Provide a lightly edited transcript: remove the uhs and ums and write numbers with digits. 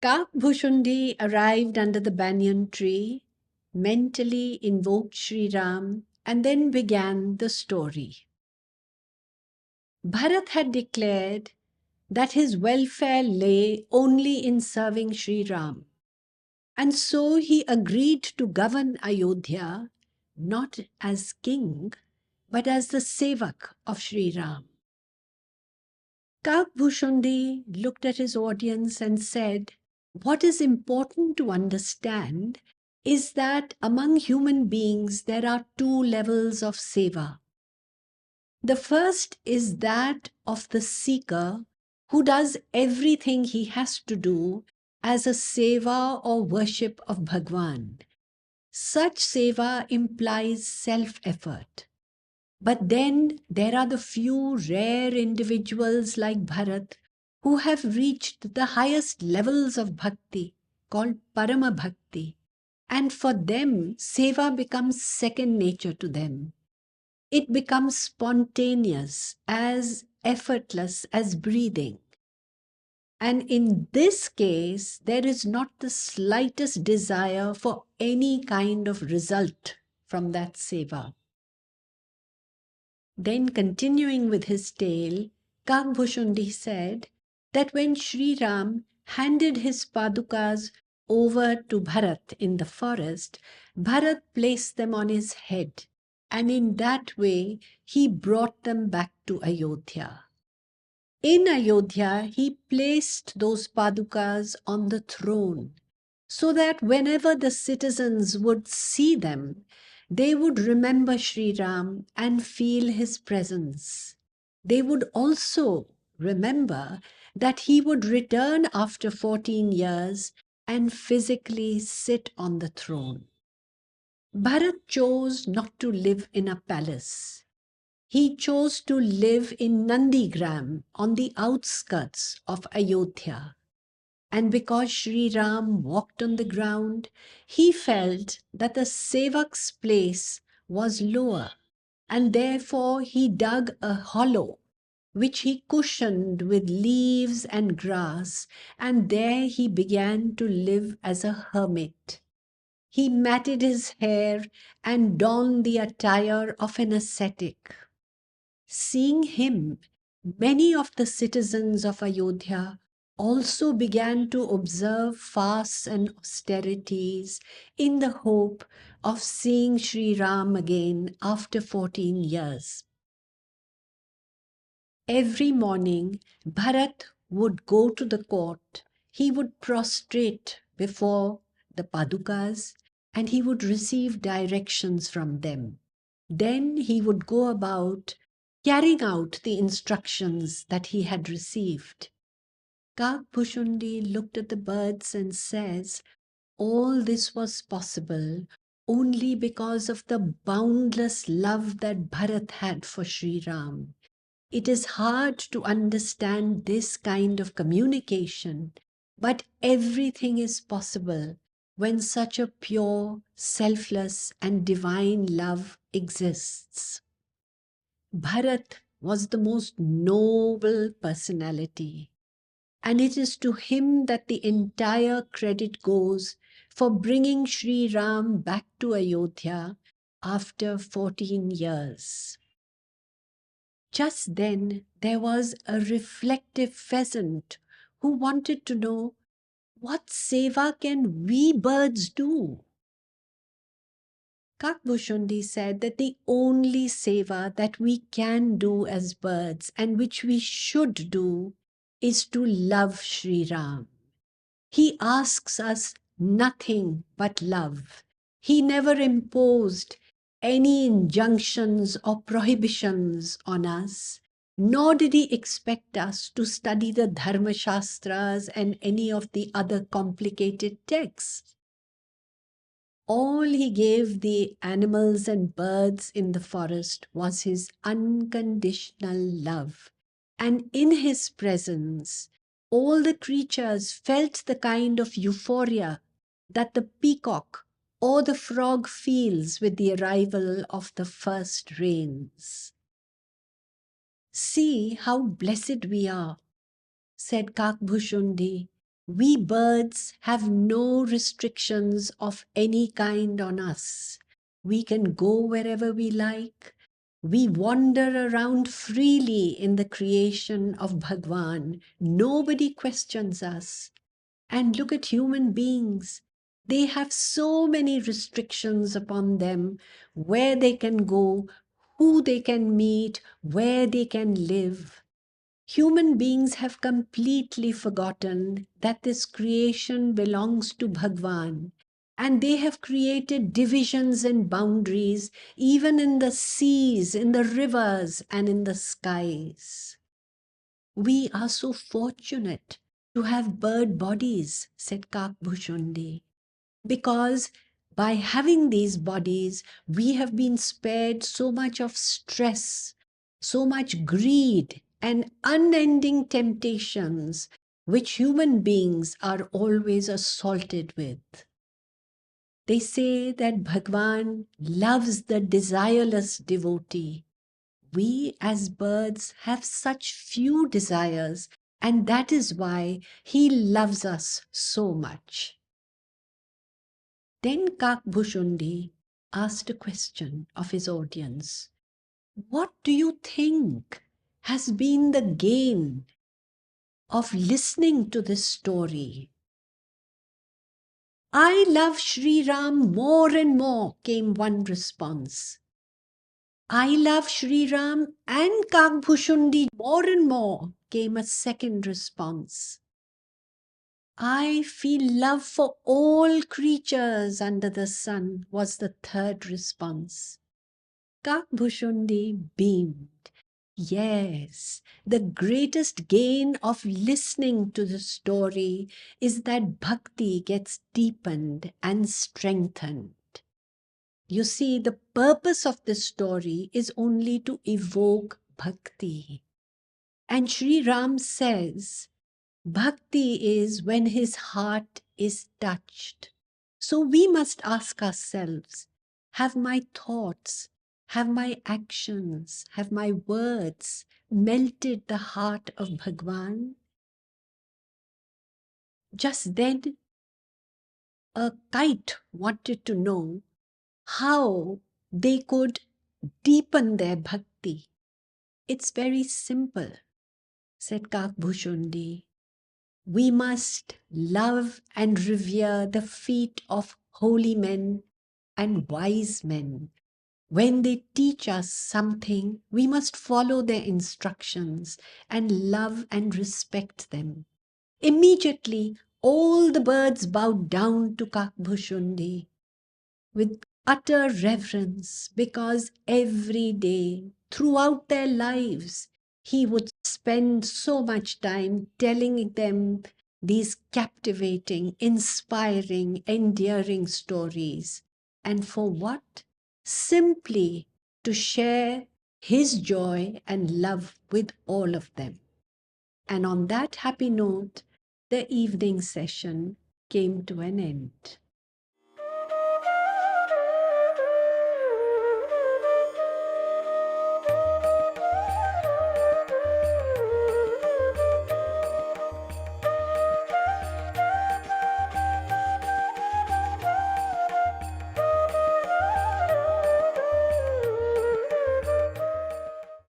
Kakbhushundi arrived under the banyan tree, mentally invoked Sri Ram, and then began the story. Bharat had declared that his welfare lay only in serving Sri Ram, and so he agreed to govern Ayodhya not as king, but as the sevak of Sri Ram. Kakbhushundi looked at his audience and said, "What is important to understand is that among human beings there are two levels of seva. The first is that of the seeker who does everything he has to do as a seva or worship of Bhagwan. Such seva implies self-effort. But then there are the few rare individuals like Bharat who have reached the highest levels of bhakti, called Parama Bhakti, and for them seva becomes second nature to them. It becomes spontaneous, as effortless as breathing. And in this case, there is not the slightest desire for any kind of result from that seva." Then continuing with his tale, Kakbhushundi said that when Sri Ram handed his padukas over to Bharat in the forest, Bharat placed them on his head, and in that way he brought them back to Ayodhya. In Ayodhya, he placed those padukas on the throne, so that whenever the citizens would see them, they would remember Sri Ram and feel his presence. They would also remember that he would return after 14 years and physically sit on the throne. Bharat chose not to live in a palace. He chose to live in Nandigram on the outskirts of Ayodhya. And because Sri Ram walked on the ground, he felt that the sevak's place was lower, and therefore he dug a hollow which he cushioned with leaves and grass, and there he began to live as a hermit. He matted his hair and donned the attire of an ascetic. Seeing him, many of the citizens of Ayodhya also began to observe fasts and austerities in the hope of seeing Sri Ram again after 14 years. Every morning, Bharat would go to the court. He would prostrate before the padukas and he would receive directions from them. Then he would go about carrying out the instructions that he had received. Kakbhushundi looked at the birds and says, all this was possible only because of the boundless love that Bharat had for Sri Ram. It is hard to understand this kind of communication, but everything is possible when such a pure, selfless and divine love exists. Bharat was the most noble personality, and it is to him that the entire credit goes for bringing Sri Ram back to Ayodhya after 14 years. Just then there was a reflective pheasant who wanted to know, what seva can we birds do? Kakbhushundi said that the only seva that we can do as birds and which we should do is to love Sri Ram. He asks us nothing but love. He never imposed any injunctions or prohibitions on us, nor did he expect us to study the Dharma Shastras and any of the other complicated texts. All he gave the animals and birds in the forest was his unconditional love. And in his presence, all the creatures felt the kind of euphoria that the peacock or the frog feels with the arrival of the first rains. See how blessed we are, said Kakbhushundi, We birds have no restrictions of any kind on us. We can go wherever we like. We wander around freely in the creation of Bhagwan. Nobody questions us. And look at human beings. They have so many restrictions upon them, where they can go, who they can meet, where they can live. Human beings have completely forgotten that this creation belongs to Bhagwan, and they have created divisions and boundaries even in the seas, in the rivers, and in the skies. We are so fortunate to have bird bodies, said Kakbhushundi, because by having these bodies, we have been spared so much of stress, so much greed, and unending temptations which human beings are always assaulted with. They say that Bhagwan loves the desireless devotee. We as birds have such few desires, and that is why he loves us so much. Then Kakbhushundi asked a question of his audience. What do you think has been the gain of listening to this story? I love Sri Ram more and more, came one response. I love Sri Ram and Kakbhushundi more and more, came a second response. I feel love for all creatures under the sun, was the third response. Kakbhushundi beamed. Yes, the greatest gain of listening to the story is that bhakti gets deepened and strengthened. You see, the purpose of this story is only to evoke bhakti. And Sri Ram says, bhakti is when his heart is touched. So we must ask ourselves, have my thoughts, have my actions, have my words melted the heart of Bhagwan? Just then, a kite wanted to know how they could deepen their bhakti. It's very simple, said Kakbhushundi. We must love and revere the feet of holy men and wise men. When they teach us something, we must follow their instructions and love and respect them. Immediately, all the birds bowed down to Kakbhushundi with utter reverence, because every day, throughout their lives, he would spend so much time telling them these captivating, inspiring, endearing stories. And for what? Simply to share his joy and love with all of them. And on that happy note, the evening session came to an end.